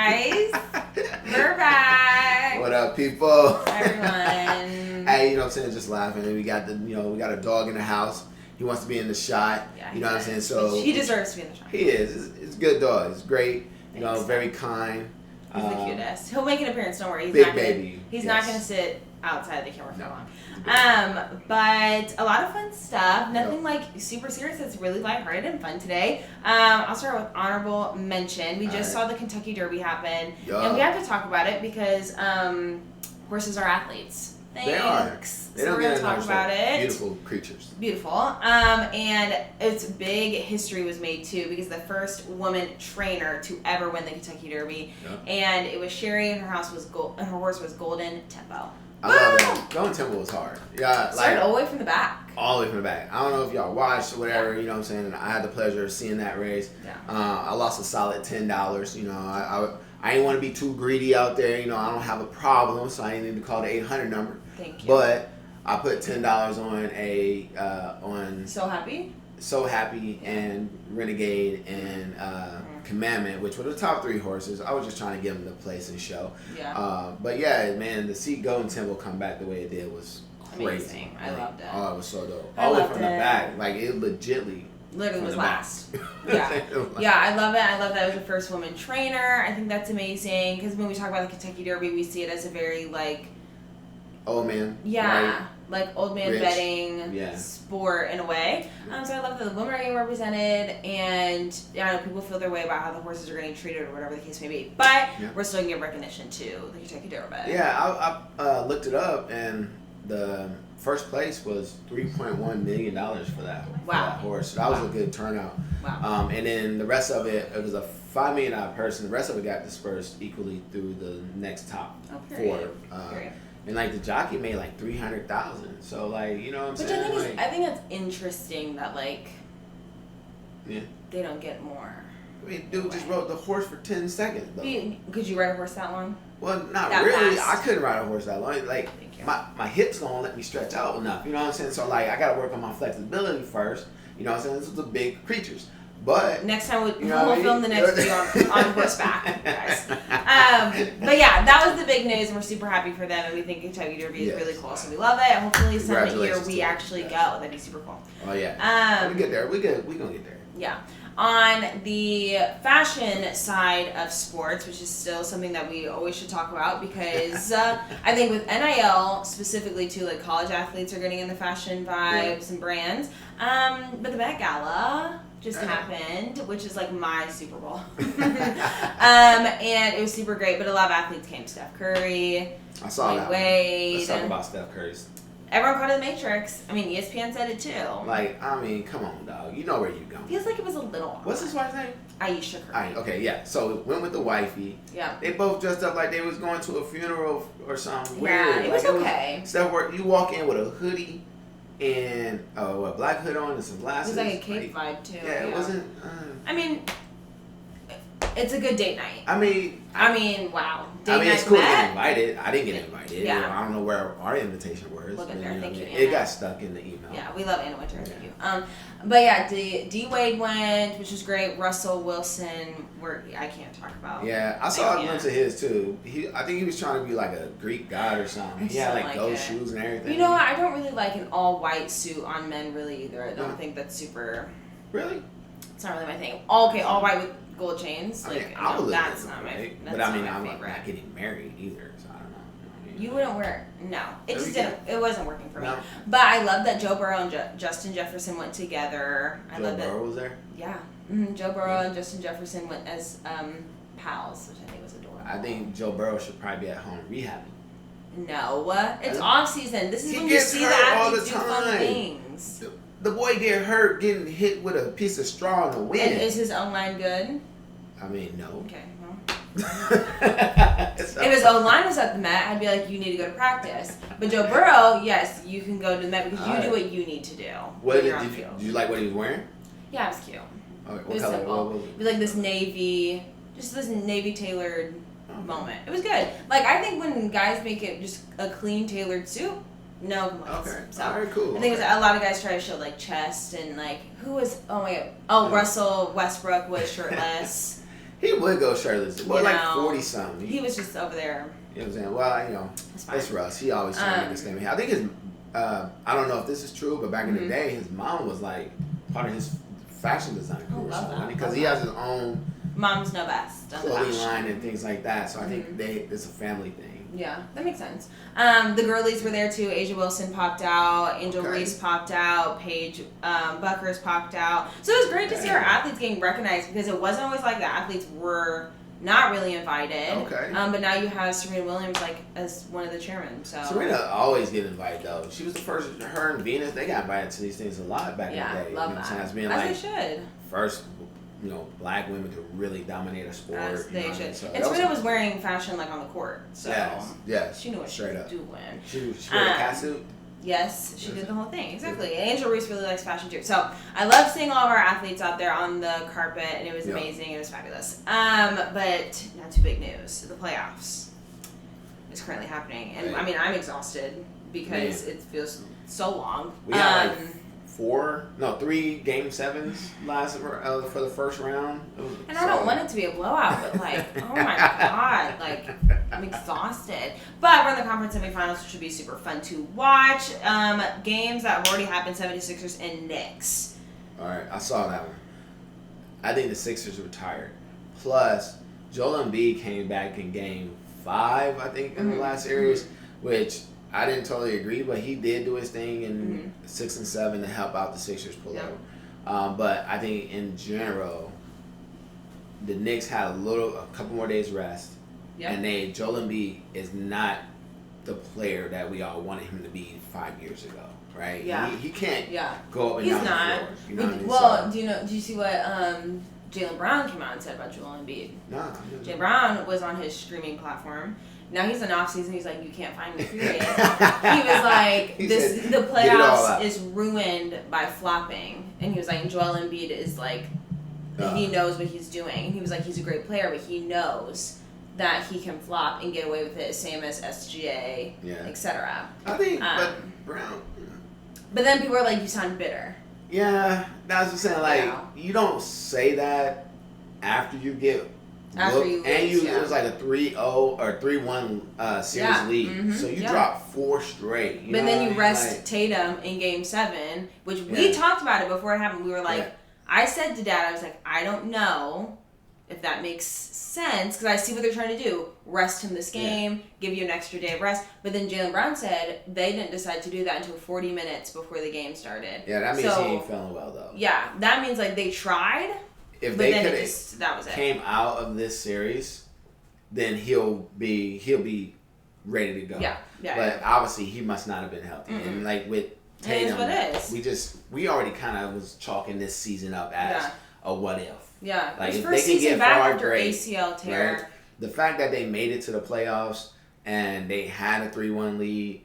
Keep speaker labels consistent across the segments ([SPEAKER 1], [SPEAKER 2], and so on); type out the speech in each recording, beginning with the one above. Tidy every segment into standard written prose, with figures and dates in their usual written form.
[SPEAKER 1] guys. We're back.
[SPEAKER 2] What up, people?
[SPEAKER 1] Hi, everyone.
[SPEAKER 2] Hey, you know what I'm saying? Just laughing. And we got we got a dog in the house. He wants to be in the shot.
[SPEAKER 1] Yeah,
[SPEAKER 2] you know what I'm saying? So
[SPEAKER 1] he deserves to be in the shot.
[SPEAKER 2] He is. It's a good dog. It's great.
[SPEAKER 1] Thanks,
[SPEAKER 2] very kind.
[SPEAKER 1] He's the cutest. He'll make an appearance. Don't worry. He's
[SPEAKER 2] big
[SPEAKER 1] not gonna,
[SPEAKER 2] baby.
[SPEAKER 1] He's
[SPEAKER 2] yes.
[SPEAKER 1] not going to sit outside the camera for long. But a lot of fun stuff. Nothing like super serious. It's really lighthearted and fun today. I'll start with honorable mention. We just saw the Kentucky Derby happen, and we have to talk about it because horses are athletes. Thanks.
[SPEAKER 2] They are. They
[SPEAKER 1] so
[SPEAKER 2] don't
[SPEAKER 1] we're
[SPEAKER 2] get
[SPEAKER 1] going to talk about it.
[SPEAKER 2] Beautiful creatures.
[SPEAKER 1] Beautiful. And it's big history was made too because the first woman trainer to ever win the Kentucky Derby, and it was Sherry, and her horse was Golden Tempo.
[SPEAKER 2] I love that. Golden Tempo was hard. Yeah,
[SPEAKER 1] started all the way from the back.
[SPEAKER 2] All the way from the back. I don't know if y'all watched or whatever. You know what I'm saying? I had the pleasure of seeing that race.
[SPEAKER 1] Yeah.
[SPEAKER 2] I lost a solid $10. You know, I didn't want to be too greedy out there. You know, I don't have a problem, so I didn't need to call the 800 number.
[SPEAKER 1] Thank you.
[SPEAKER 2] But I put $10 on on So Happy and Renegade and Commandment, which were the top 3 horses. I was just trying to give them the place and show.
[SPEAKER 1] Yeah.
[SPEAKER 2] But yeah, man, to see Golden Temple come back the way it did was crazy.
[SPEAKER 1] Amazing. I loved it.
[SPEAKER 2] Oh, it was so dope. All the way from the back, like it literally
[SPEAKER 1] was last. Yeah. Yeah, I love it. I love that it was the first woman trainer. I think that's amazing because when we talk about the Kentucky Derby, we see it as a very like
[SPEAKER 2] old man.
[SPEAKER 1] Yeah.
[SPEAKER 2] Right?
[SPEAKER 1] Like old man
[SPEAKER 2] Rich.
[SPEAKER 1] betting sport in a way. So I love that the women are getting represented, and I know people feel their way about how the horses are getting treated or whatever the case may be. But we're still gonna give recognition to the Kentucky Derby.
[SPEAKER 2] Yeah, I looked it up, and the first place was $3.1 million for that horse. So that was a good turnout.
[SPEAKER 1] Wow.
[SPEAKER 2] And then the rest of it was a $5 million person. The rest of it got dispersed equally through the next top 4. And like the jockey made like $300,000. So like, you know what I'm saying?
[SPEAKER 1] I think that's interesting that like they don't get more.
[SPEAKER 2] I mean, dude just rode the horse for 10 seconds though.
[SPEAKER 1] Could you ride a horse that long?
[SPEAKER 2] Well, not
[SPEAKER 1] that
[SPEAKER 2] really.
[SPEAKER 1] fast?
[SPEAKER 2] I couldn't ride a horse that long. Like my hips don't let me stretch out enough. You know what I'm saying? So like I gotta work on my flexibility first. You know what I'm saying? This is the big creatures. But
[SPEAKER 1] next time we'll film the next video on horseback, guys. But yeah, that was the big news, and we're super happy for them, and we think Kentucky Derby is really cool, so we love it. Hopefully, some year we actually go. That'd be super cool.
[SPEAKER 2] Oh yeah. We get there. We gonna get there.
[SPEAKER 1] Yeah. On the fashion side of sports, which is still something that we always should talk about because I think with NIL specifically too, like college athletes are getting in the fashion vibes and brands. But the Met Gala just happened, which is like my Super Bowl. And it was super great, but a lot of athletes came. Steph Curry,
[SPEAKER 2] I saw that.
[SPEAKER 1] Wade.
[SPEAKER 2] Let's talk about Steph Curry's.
[SPEAKER 1] Everyone caught in the Matrix. I mean, ESPN said it too.
[SPEAKER 2] Like, I mean, come on, dog. You know where you're going.
[SPEAKER 1] Feels like it was a little awkward.
[SPEAKER 2] What's his wife's name?
[SPEAKER 1] Ayesha Curry.
[SPEAKER 2] Okay, yeah. So it went with the wifey.
[SPEAKER 1] Yeah.
[SPEAKER 2] They both dressed up like they was going to a funeral or something weird.
[SPEAKER 1] Yeah, it was okay.
[SPEAKER 2] Steph, you walk in with a hoodie and a black hood on and some glasses.
[SPEAKER 1] It was like a cake vibe too.
[SPEAKER 2] Yeah, it wasn't.
[SPEAKER 1] I mean, it's a good date night.
[SPEAKER 2] I mean,
[SPEAKER 1] wow.
[SPEAKER 2] It's cool to get invited. I didn't get invited.
[SPEAKER 1] Yeah.
[SPEAKER 2] You know, I don't know where our invitation was.
[SPEAKER 1] Look at there. Thank you, Anna.
[SPEAKER 2] It got stuck in the email.
[SPEAKER 1] Yeah, we love Anna Winter. Thank you. But yeah, D Wade went, which was great. Russell Wilson, I can't talk about.
[SPEAKER 2] Yeah, I saw a glimpse of his too. I think he was trying to be like a Greek god or something. He had like ghost shoes and everything.
[SPEAKER 1] You know what? I don't really like an all white suit on men really either. I don't think that's super.
[SPEAKER 2] Really?
[SPEAKER 1] It's not really my thing. All white with gold chains.
[SPEAKER 2] That's
[SPEAKER 1] not my favorite.
[SPEAKER 2] But I mean, I'm not getting married either, so I don't know.
[SPEAKER 1] You wouldn't wear it. No. It just didn't. It wasn't working for me. But I love that Joe Burrow and Justin Jefferson went together.
[SPEAKER 2] Joe Burrow was there?
[SPEAKER 1] Yeah. Mm-hmm. Joe Burrow and Justin Jefferson went as pals, which I think was adorable.
[SPEAKER 2] I think Joe Burrow should probably be at home rehabbing.
[SPEAKER 1] No. It's off season. This is when you see the athletes do fun things.
[SPEAKER 2] The boy get hurt getting hit with a piece of straw in the wind.
[SPEAKER 1] And is his O-line good?
[SPEAKER 2] I mean, no.
[SPEAKER 1] Okay, well. If his O-line was at the Met, I'd be like, you need to go to practice. But Joe Burrow, yes, you can go to the Met because you do what you need to do.
[SPEAKER 2] Did you like what he was wearing?
[SPEAKER 1] Yeah, it was cute.
[SPEAKER 2] Okay,
[SPEAKER 1] It was simple. It was like this navy tailored moment. It was good. Like, I think when guys make it just a clean tailored suit, no complaints.
[SPEAKER 2] Okay.
[SPEAKER 1] So,
[SPEAKER 2] all right, cool.
[SPEAKER 1] I think a lot of guys try to show like chest and like who was Russell Westbrook was shirtless.
[SPEAKER 2] He would go shirtless. Well, like 40 something.
[SPEAKER 1] He was just over there.
[SPEAKER 2] You know what I'm saying? Well, it's Russ. He always trying to make this game. I think his, I don't know if this is true, but back in the day, his mom was like part of his fashion design course. Because he has his own
[SPEAKER 1] Moms know best.
[SPEAKER 2] Clothing line and things like that. So I think it's a family thing.
[SPEAKER 1] Yeah, that makes sense. The girlies were there too. Asia Wilson popped out. Angel Reese popped out. Paige Buckers popped out. So it was great to see our athletes getting recognized because it wasn't always like the athletes were not really invited. Okay. But now you have Serena Williams like as one of the chairmen. So
[SPEAKER 2] Serena always get invited though. She was the first. Her and Venus, they got invited to these things a lot back in the day.
[SPEAKER 1] Love that.
[SPEAKER 2] As being
[SPEAKER 1] as they should.
[SPEAKER 2] First, black women to really dominate a sport.
[SPEAKER 1] As they should. So and Serena was wearing fashion like on the court. So
[SPEAKER 2] yes.
[SPEAKER 1] She knew what she was doing.
[SPEAKER 2] She wore a catsuit.
[SPEAKER 1] Yes, she did the whole thing. Exactly. And Angel Reese really likes fashion too. So I love seeing all of our athletes out there on the carpet, and it was amazing. It was fabulous. But not too big news. The playoffs is currently happening. And I mean, I'm exhausted because it feels so long.
[SPEAKER 2] We got 3 game 7s last for the first round.
[SPEAKER 1] And I don't want it to be a blowout, but oh my God, I'm exhausted. But we're in the conference semifinals, which should be super fun to watch. Games that have already happened, 76ers and Knicks.
[SPEAKER 2] All right, I saw that one. I think the Sixers retired. Plus, Joel Embiid came back in game 5, I think, in the last series, which I didn't totally agree, but he did do his thing in 6 and 7 to help out the Sixers pull out. But I think in general, the Knicks had a couple more days rest, and Joel Embiid is not the player that we all wanted him to be 5 years ago, right? Yeah, he can't go up and down the floor. You know what I mean?
[SPEAKER 1] Well, do you see what Jaylen Brown came out and said about Joel Embiid?
[SPEAKER 2] No.
[SPEAKER 1] Jaylen Brown was on his streaming platform. Now he's in off season. He's like, you can't find me. Period. He was like, the playoffs is ruined by flopping, and he was like, Joel Embiid is like, he knows what he's doing. And he was like, he's a great player, but he knows that he can flop and get away with it, same as SGA, etc.
[SPEAKER 2] I think, but Brown.
[SPEAKER 1] But then people are like, you sound bitter.
[SPEAKER 2] Yeah, that's what I'm saying. You don't say that after you get. It was like a 3-0 or 3-1 series lead. So you dropped 4 straight.
[SPEAKER 1] But then you rest Tatum in game 7, which we talked about it before it happened. We were like, I said to Dad, I was like, I don't know if that makes sense because I see what they're trying to do. Rest him this game, give you an extra day of rest. But then Jaylen Brown said they didn't decide to do that until 40 minutes before the game started.
[SPEAKER 2] Yeah, that means he ain't feeling well though.
[SPEAKER 1] Yeah, that means they tried.
[SPEAKER 2] If they could came out of this series, then he'll be ready to go. But obviously he must not have been healthy. And with Tatum, we already kind of was chalking this season up as a what if.
[SPEAKER 1] Yeah,
[SPEAKER 2] his
[SPEAKER 1] first season back after ACL tear.
[SPEAKER 2] Right? The fact that they made it to the playoffs and they had a 3-1 lead.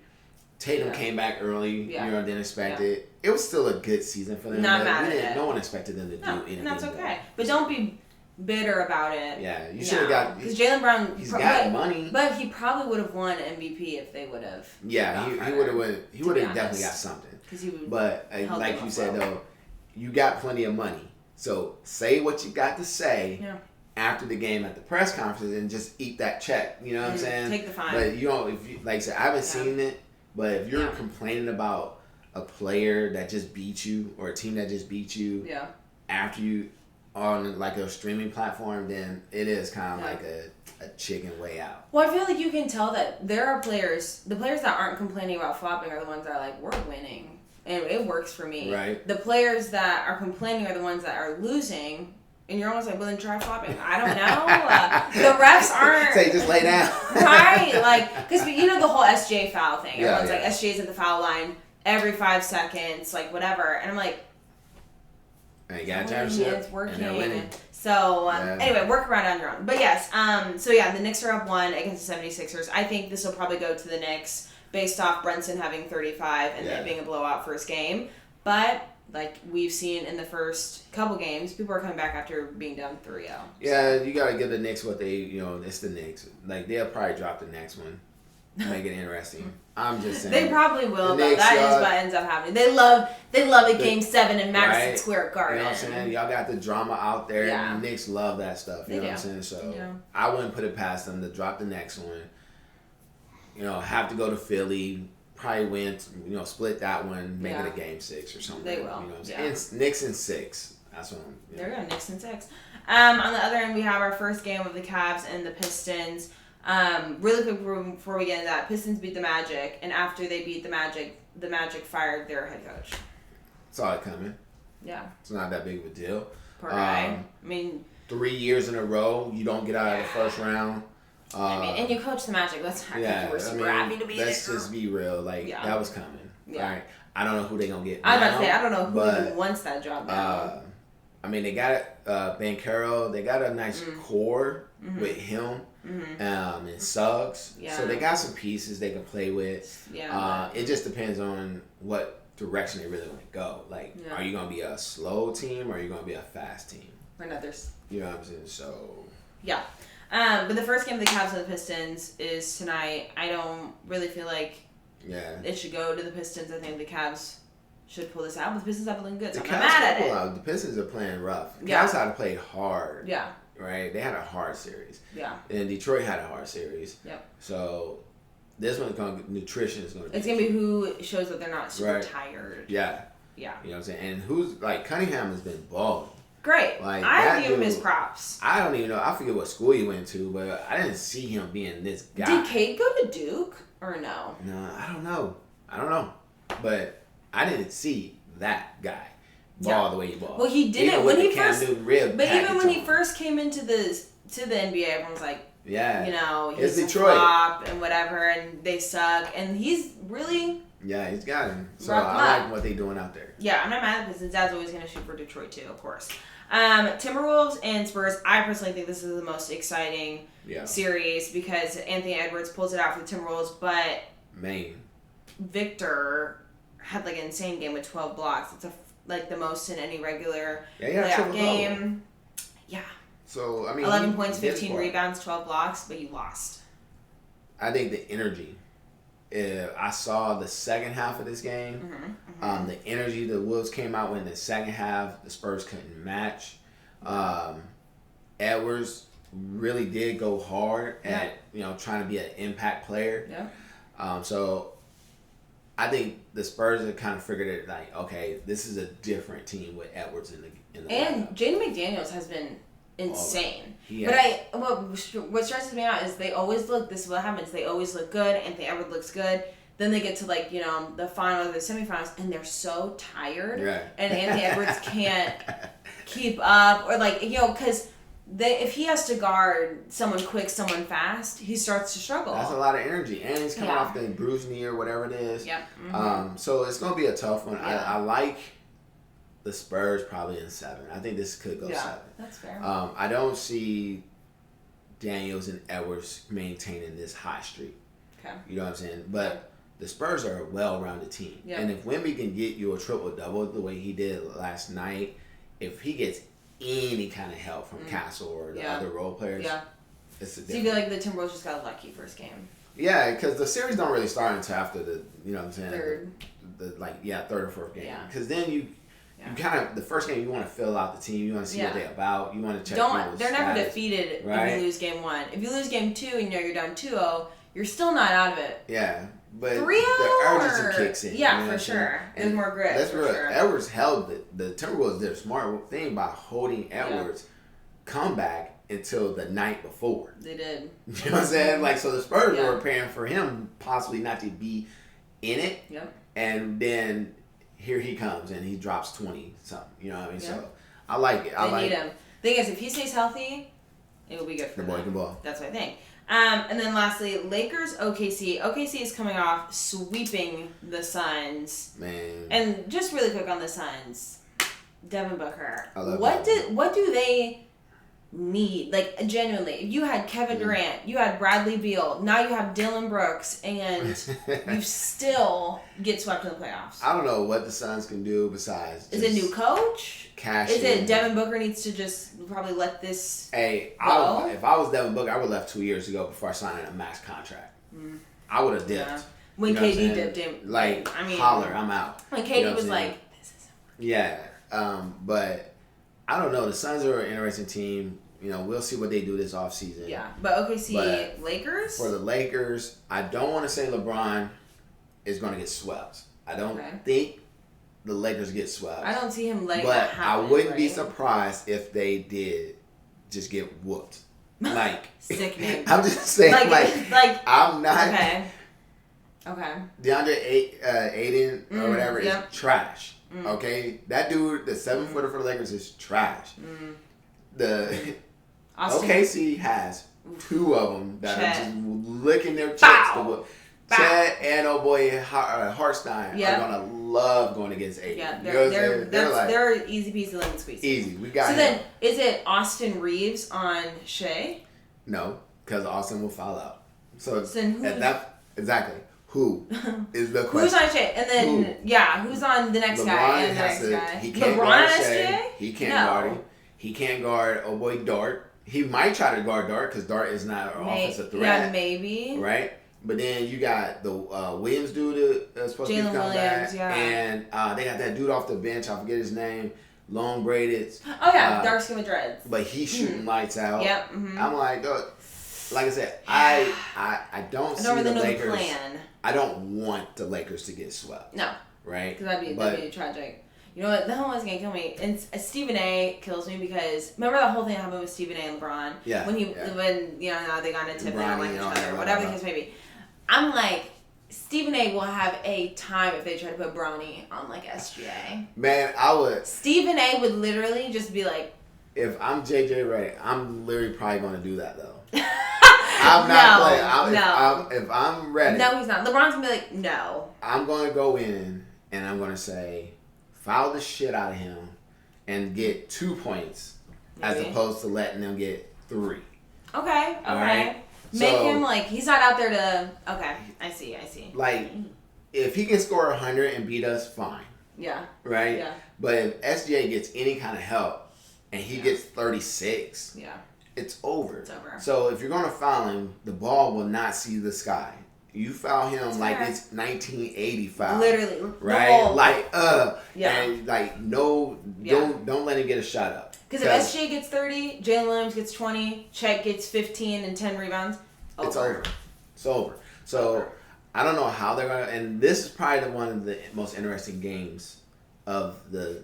[SPEAKER 2] Tatum came back early, than expected. It was still a good season for them.
[SPEAKER 1] Not mad at it.
[SPEAKER 2] No one expected them to do anything.
[SPEAKER 1] And that's okay. But don't be bitter about it.
[SPEAKER 2] Yeah, you should have got.
[SPEAKER 1] Because Jaylen Brown,
[SPEAKER 2] he's got money,
[SPEAKER 1] but he probably would have won MVP if they would have.
[SPEAKER 2] Yeah, he would have. He would have definitely got something.
[SPEAKER 1] Because he would.
[SPEAKER 2] But like you said though, you got plenty of money. So say what you got to say. Yeah. After the game at the press conference and just eat that check. You know what I'm saying?
[SPEAKER 1] Take the fine.
[SPEAKER 2] But if you like I said, I haven't seen it. But if you're complaining about a player that just beat you or a team that just beat you after you on a streaming platform, then it is kind of like a chicken way out.
[SPEAKER 1] Well, I feel like you can tell that there are players, the players that aren't complaining about flopping are the ones that are like, we're winning. And it works for me.
[SPEAKER 2] Right.
[SPEAKER 1] The players that are complaining are the ones that are losing. And you're almost like, well, then try flopping. I don't know. The refs aren't.
[SPEAKER 2] Say, just lay down.
[SPEAKER 1] Right. Because the whole SJ foul thing. Everyone's like, SJ's at the foul line every 5 seconds, whatever. And I'm like,
[SPEAKER 2] you got championship.
[SPEAKER 1] It's working. So, anyway, work around on your own. But yes, the Knicks are up 1 against the 76ers. I think this will probably go to the Knicks based off Brunson having 35 and it being a blowout first game. But we've seen in the first couple games, people are coming back after being down 3-0.
[SPEAKER 2] Yeah, you got to give the Knicks what they, it's the Knicks. They'll probably drop the next one. make it interesting. I'm just saying.
[SPEAKER 1] They probably will, but that is what ends up happening. They love a Game 7 in Madison Square Garden.
[SPEAKER 2] You know what I'm saying? Y'all got the drama out there. Yeah. And the Knicks love that stuff. You know what I'm saying? So I wouldn't put it past them to drop the next one. You know, have to go to Philly. Probably win, split that one, make it a Game 6 or something.
[SPEAKER 1] They will.
[SPEAKER 2] You know what I'm saying? And Knicks in 6. That's what I'm.
[SPEAKER 1] There we go, Knicks in 6. On the other end, we have our first game of the Cavs and the Pistons. Really quick before we get into that, Pistons beat the Magic, and after they beat the Magic fired their head coach.
[SPEAKER 2] Saw it coming.
[SPEAKER 1] Yeah.
[SPEAKER 2] It's not that big of a deal.
[SPEAKER 1] Poor guy. I mean,
[SPEAKER 2] 3 years in a row, you don't get out of the first round.
[SPEAKER 1] And you coach the Magic. Let's happy to be there. Let's
[SPEAKER 2] just be real. That was coming.
[SPEAKER 1] Yeah.
[SPEAKER 2] Right? I don't know who they're going to get
[SPEAKER 1] I was about to say, I don't know who even wants that job now.
[SPEAKER 2] They got Banchero. They got a nice core with him and Suggs. Yeah. So they got some pieces they can play with. Yeah. It just depends on what direction they really want to go. Are you going to be a slow team or are you going to be a fast team?
[SPEAKER 1] Or others.
[SPEAKER 2] You know what I'm saying? So.
[SPEAKER 1] Yeah. But the first game of the Cavs and the Pistons is tonight. I don't really feel like it should go to the Pistons. I think the Cavs should pull this out, but the Pistons have been looking good, so I'm not mad at it.
[SPEAKER 2] The Pistons are playing rough. The Cavs had to play hard.
[SPEAKER 1] Yeah.
[SPEAKER 2] Right? They had a hard series.
[SPEAKER 1] Yeah.
[SPEAKER 2] And Detroit had a hard series.
[SPEAKER 1] Yep.
[SPEAKER 2] So this one's nutrition is going to be.
[SPEAKER 1] It's going to be who shows that they're not super tired.
[SPEAKER 2] Yeah.
[SPEAKER 1] Yeah.
[SPEAKER 2] You know what I'm saying? And who's, Cunningham has been balling.
[SPEAKER 1] Great. I give him his props.
[SPEAKER 2] I don't even know. I forget what school he went to, but I didn't see him being this guy.
[SPEAKER 1] Did Cade go to Duke or no?
[SPEAKER 2] No, I don't know. But I didn't see that guy ball the way he balled.
[SPEAKER 1] Well, he didn't when he first. But even when he first came into the NBA, everyone was like, he's a flop and whatever, and they suck, and he's really.
[SPEAKER 2] Yeah, he's got him. So I like what they're doing out there.
[SPEAKER 1] Yeah, I'm not mad at this. His dad's always going to shoot for Detroit too, of course. Timberwolves and Spurs. I personally think this is the most exciting series because Anthony Edwards pulls it out for the Timberwolves, but Victor had an insane game with 12 blocks. It's the most in any regular playoff game. Yeah.
[SPEAKER 2] So
[SPEAKER 1] 11 points, 15 rebounds, 12 blocks, but you lost.
[SPEAKER 2] I think the energy. I saw the second half of this game. The energy the Wolves came out with in the second half, the Spurs couldn't match. Edwards really did go hard at trying to be an impact player. Yeah. So I think the Spurs have kind of figured it okay, this is a different team with Edwards in the
[SPEAKER 1] and Jaden McDaniels has been insane. What stresses me out is they always look. This is what happens. They always look good. Anthony Edwards looks good. Then they get to the final or the semifinals, and they're so tired. Right. And Anthony Edwards can't keep up, or because if he has to guard someone quick, someone fast, he starts to struggle.
[SPEAKER 2] That's a lot of energy, and he's coming off the bruised knee or whatever it is.
[SPEAKER 1] Yep.
[SPEAKER 2] So it's gonna be a tough one. Yeah. I like the Spurs probably in 7. I think this could go 7.
[SPEAKER 1] That's fair.
[SPEAKER 2] I don't see Daniels and Edwards maintaining this high streak.
[SPEAKER 1] Okay.
[SPEAKER 2] You know what I'm saying? But the Spurs are a well-rounded team. Yeah. And if Wemby can get you a triple-double the way he did last night, if he gets any kind of help from Castle or the other role players, it's a difference.
[SPEAKER 1] So you feel like the Timberwolves just got lucky first game?
[SPEAKER 2] Yeah, because the series don't really start until after the,
[SPEAKER 1] third.
[SPEAKER 2] Third or fourth game. Because then you kind of, the first game, you want to fill out the team. You want to see what they're about. You want to check
[SPEAKER 1] They're never defeated if you lose game 1. If you lose game 2 and you're down 2-0, you're still not out of it.
[SPEAKER 2] Yeah. But
[SPEAKER 1] 3-0
[SPEAKER 2] the urgency kicks in.
[SPEAKER 1] Yeah, for sure. There's more grit.
[SPEAKER 2] That's real. Sure. Edwards held the Timberwolves did a smart thing by holding Edwards' comeback until the night before.
[SPEAKER 1] They did.
[SPEAKER 2] You know what I'm saying? So the Spurs were preparing for him possibly not to be in it.
[SPEAKER 1] Yep. And
[SPEAKER 2] then here he comes and he drops 20 something. You know what I mean? Yep. So I like it.
[SPEAKER 1] They need him. Thing is, if he stays healthy, it will be good for
[SPEAKER 2] the boy can ball.
[SPEAKER 1] That's what I think. And then lastly, Lakers, OKC. OKC is coming off sweeping the Suns.
[SPEAKER 2] Man.
[SPEAKER 1] And just really quick on the Suns, Devin Booker.
[SPEAKER 2] What
[SPEAKER 1] do they need? Genuinely, you had Kevin Durant, you had Bradley Beal, now you have Dylan Brooks, and you still get swept in the playoffs.
[SPEAKER 2] I don't know what the Suns can do besides.
[SPEAKER 1] Is it a new coach?
[SPEAKER 2] Cash.
[SPEAKER 1] Is it Devin Booker needs to just probably let this
[SPEAKER 2] go? If I was Devin Booker, I would have left 2 years ago before signing a max contract. I would have dipped.
[SPEAKER 1] Yeah. When KD dipped in,
[SPEAKER 2] like, I mean, holler, I'm out.
[SPEAKER 1] When KD was like, this isn't working.
[SPEAKER 2] Yeah, but I don't know. The Suns are an interesting team. We'll see what they do this offseason.
[SPEAKER 1] Yeah, but OKC Lakers?
[SPEAKER 2] For the Lakers, I don't want to say LeBron is going to get swept. I don't think the Lakers get swept.
[SPEAKER 1] I don't see him letting
[SPEAKER 2] that
[SPEAKER 1] happen.
[SPEAKER 2] But I wouldn't be surprised if they did just get whooped. Like,
[SPEAKER 1] sickening.
[SPEAKER 2] I'm just saying, like I'm not.
[SPEAKER 1] Okay.
[SPEAKER 2] DeAndre Ayton or whatever is trash. Okay, that dude, the 7-footer for the Lakers, is trash. The OKC has 2 of them that are just licking their chips to whoop. Chad and Hartstein are gonna love going against Ayton.
[SPEAKER 1] Yeah, they're easy peasy lemon squeezy.
[SPEAKER 2] Easy, we got. So
[SPEAKER 1] then, is it Austin Reeves on Shea?
[SPEAKER 2] No, because Austin will foul out. So
[SPEAKER 1] then
[SPEAKER 2] exactly. Who is the question?
[SPEAKER 1] Who's on Shea? And then who's on the next guy? And the next guy.
[SPEAKER 2] He can't guard Shea. He can't guard him. He can't guard Dart. He might try to guard Dart because Dart is not an offensive threat.
[SPEAKER 1] Yeah, maybe.
[SPEAKER 2] Right? But then you got the Williams dude that's supposed to be coming back. Yeah. And they got that dude off the bench. I forget his name. Long braided.
[SPEAKER 1] Oh, yeah. Dark skin with dreads.
[SPEAKER 2] But he's shooting lights out.
[SPEAKER 1] Yep. Mm-hmm.
[SPEAKER 2] I'm like, like I said, I don't see
[SPEAKER 1] really
[SPEAKER 2] the
[SPEAKER 1] know
[SPEAKER 2] Lakers.
[SPEAKER 1] The plan.
[SPEAKER 2] I don't want the Lakers to get swept.
[SPEAKER 1] No.
[SPEAKER 2] Right?
[SPEAKER 1] Because that'd be tragic. You know what? The hell was going to kill me. And Stephen A. kills me because remember that whole thing that happened with Stephen A. and LeBron?
[SPEAKER 2] Yeah.
[SPEAKER 1] When now they got into it, they don't like each other, whatever the case may be. I'm like, Stephen A. will have a time if they try to put Bronny on like SGA.
[SPEAKER 2] Man, I would.
[SPEAKER 1] Stephen A. would literally just be like,
[SPEAKER 2] if I'm JJ Redick, I'm literally probably going to do that though. I'm not playing. If I'm ready.
[SPEAKER 1] No, he's not. LeBron's going to be like, no.
[SPEAKER 2] I'm going to go in and I'm going to say, foul the shit out of him and get 2 points as opposed to letting them get 3.
[SPEAKER 1] Okay. Right? Make him like, he's not out there to, okay, I see.
[SPEAKER 2] Like, if he can score 100 and beat us, fine.
[SPEAKER 1] Yeah.
[SPEAKER 2] Right?
[SPEAKER 1] Yeah.
[SPEAKER 2] But if SGA gets any kind of help and he gets 36, it's over.
[SPEAKER 1] It's over.
[SPEAKER 2] So if you're going to foul him, the ball will not see the sky. You foul him it's 1980 foul.
[SPEAKER 1] Literally.
[SPEAKER 2] Right? And like, don't let him get a shot up.
[SPEAKER 1] Because if SJ gets 30, Jalen Williams gets 20, Chet gets 15 and 10 rebounds,
[SPEAKER 2] it's over. It's over. So I don't know how they're going to, and this is probably one of the most interesting games of the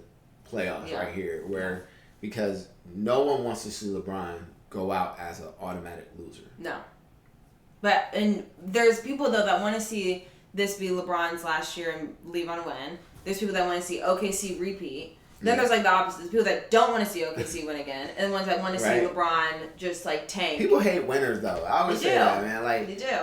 [SPEAKER 2] playoffs right here, because no one wants to see LeBron go out as an automatic loser.
[SPEAKER 1] No. And there's people, though, that want to see this be LeBron's last year and leave on a win. There's people that want to see OKC repeat. Then there's like the opposite. There's people that don't want to see OKC win again. And the ones that want to see LeBron just like tank.
[SPEAKER 2] People hate winners, though. I always say that, man. Like,
[SPEAKER 1] they do.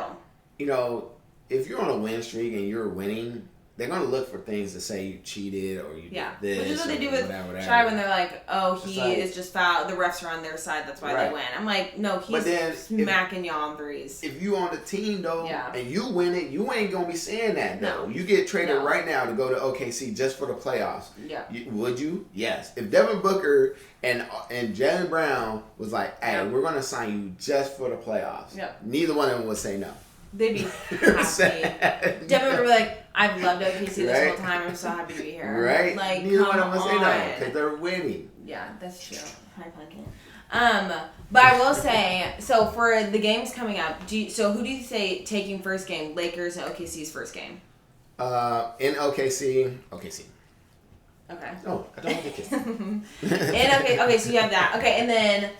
[SPEAKER 2] You know, if you're on a win streak and you're winning, they're going to look for things to say you cheated or you did this. Which is what they do with
[SPEAKER 1] Shai when they're like, oh, he is just foul. The refs are on their side. That's why they win. I'm like, no, he's smacking y'all on threes.
[SPEAKER 2] If you on the team, though, and you win it, you ain't going to be saying that, though. No. You get traded right now to go to OKC just for the playoffs.
[SPEAKER 1] Yeah.
[SPEAKER 2] Would you? Yes. If Devin Booker and Jaylen Brown was like, hey, we're going to sign you just for the playoffs, neither one of them would say no.
[SPEAKER 1] They'd be happy. Devin would be like, I've loved OKC this whole time. I'm so happy to be here.
[SPEAKER 2] Right?
[SPEAKER 1] Like,
[SPEAKER 2] neither one of them would say no because they're winning.
[SPEAKER 1] Yeah, that's true. High punking. But I will say, so for the games coming up, so who do you say taking first game? Lakers and OKC's first game?
[SPEAKER 2] In OKC.
[SPEAKER 1] Okay.
[SPEAKER 2] No, I don't think it.
[SPEAKER 1] Okay, so you have that. Okay, and then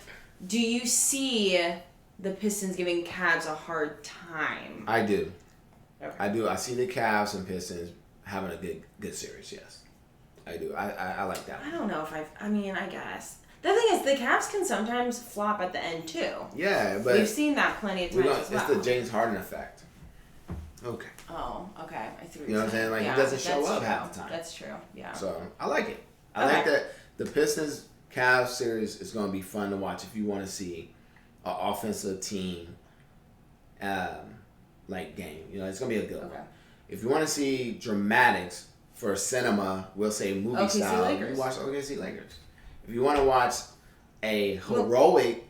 [SPEAKER 1] do you see the Pistons giving Cavs a hard time?
[SPEAKER 2] I do.
[SPEAKER 1] Okay.
[SPEAKER 2] I do. I see the Cavs and Pistons having a good series, yes. I do. I like that.
[SPEAKER 1] I don't know if I guess. The thing is, the Cavs can sometimes flop at the end, too.
[SPEAKER 2] Yeah, but
[SPEAKER 1] we've seen that plenty of times as well.
[SPEAKER 2] It's the James Harden effect. Okay.
[SPEAKER 1] Oh, okay. I see what
[SPEAKER 2] you know what I'm saying? Like, he doesn't show up half the time.
[SPEAKER 1] That's true, yeah.
[SPEAKER 2] So, I like it. I like that the Pistons-Cavs series is going to be fun to watch if you want to see an offensive team game. You know, it's going to be a good one. If you want to see dramatics for cinema, we'll say movie
[SPEAKER 1] OKC
[SPEAKER 2] style,
[SPEAKER 1] Lakers.
[SPEAKER 2] you watch OKC Lakers. If you want to watch a heroic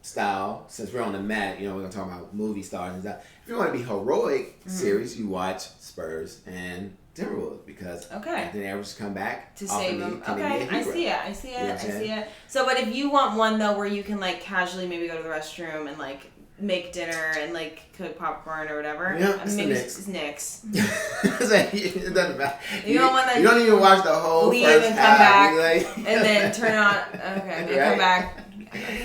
[SPEAKER 2] style, since we're on the mat, we're gonna talk about movie stars and stuff. If you want to be heroic series, you watch Spurs and Timberwolves, because Anthony Edwards come back
[SPEAKER 1] to save him. Okay, I see it. So, but if you want one though, where you can like casually maybe go to the restroom and like make dinner and like cook popcorn or whatever.
[SPEAKER 2] Yeah,
[SPEAKER 1] maybe it's Knicks.
[SPEAKER 2] It doesn't matter.
[SPEAKER 1] You don't want that.
[SPEAKER 2] You don't even watch the whole
[SPEAKER 1] leave
[SPEAKER 2] first
[SPEAKER 1] and
[SPEAKER 2] half.
[SPEAKER 1] Come back and then turn on. Okay, then come back.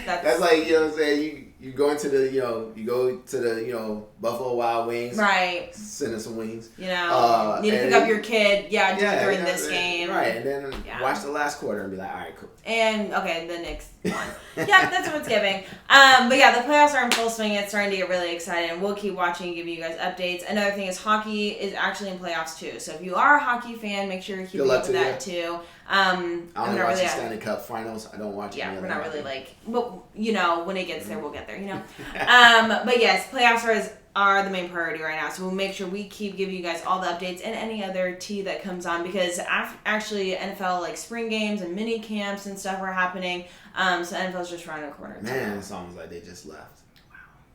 [SPEAKER 2] That's like, what I'm saying. You go into the Buffalo Wild Wings,
[SPEAKER 1] right?
[SPEAKER 2] Send us some wings.
[SPEAKER 1] Need to pick up your kid. Do it during this game,
[SPEAKER 2] right? And then watch the last quarter and be like, all right, cool.
[SPEAKER 1] And the next one. Yeah, that's what it's giving. But the playoffs are in full swing. It's starting to get really exciting. And we'll keep watching and giving you guys updates. Another thing is hockey is actually in playoffs too. So if you are a hockey fan, make sure you keep up with that too.
[SPEAKER 2] I only watch the Stanley Cup Finals. I don't watch.
[SPEAKER 1] Yeah, we're not really but when it gets there, we'll get there. But yes, playoffs are the main priority right now. So we'll make sure we keep giving you guys all the updates and any other tea that comes on, because actually NFL like spring games and mini camps and stuff are happening. So NFL's just around the corner.
[SPEAKER 2] Man, it's almost like they just left.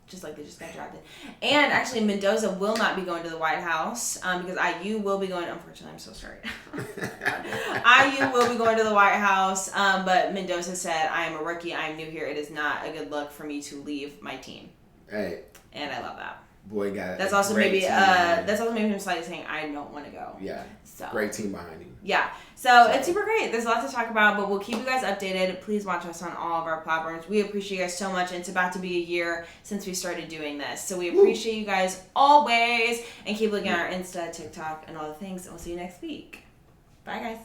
[SPEAKER 1] Just like they just got drafted. And actually, Mendoza will not be going to the White House because IU will be going. Unfortunately, I'm so sorry. IU will be going to the White House, but Mendoza said, "I am a rookie. I am new here. It is not a good look for me to leave my team."
[SPEAKER 2] Hey.
[SPEAKER 1] And I love that.
[SPEAKER 2] Boy, got it.
[SPEAKER 1] That's also maybe him slightly saying, "I don't want to go."
[SPEAKER 2] Yeah.
[SPEAKER 1] So
[SPEAKER 2] great team behind you.
[SPEAKER 1] Yeah. So it's super great. There's a lot to talk about, but we'll keep you guys updated. Please watch us on all of our platforms. We appreciate you guys so much. And it's about to be a year since we started doing this. So we appreciate you guys always. And keep looking at our Insta, TikTok, and all the things. And we'll see you next week. Bye, guys.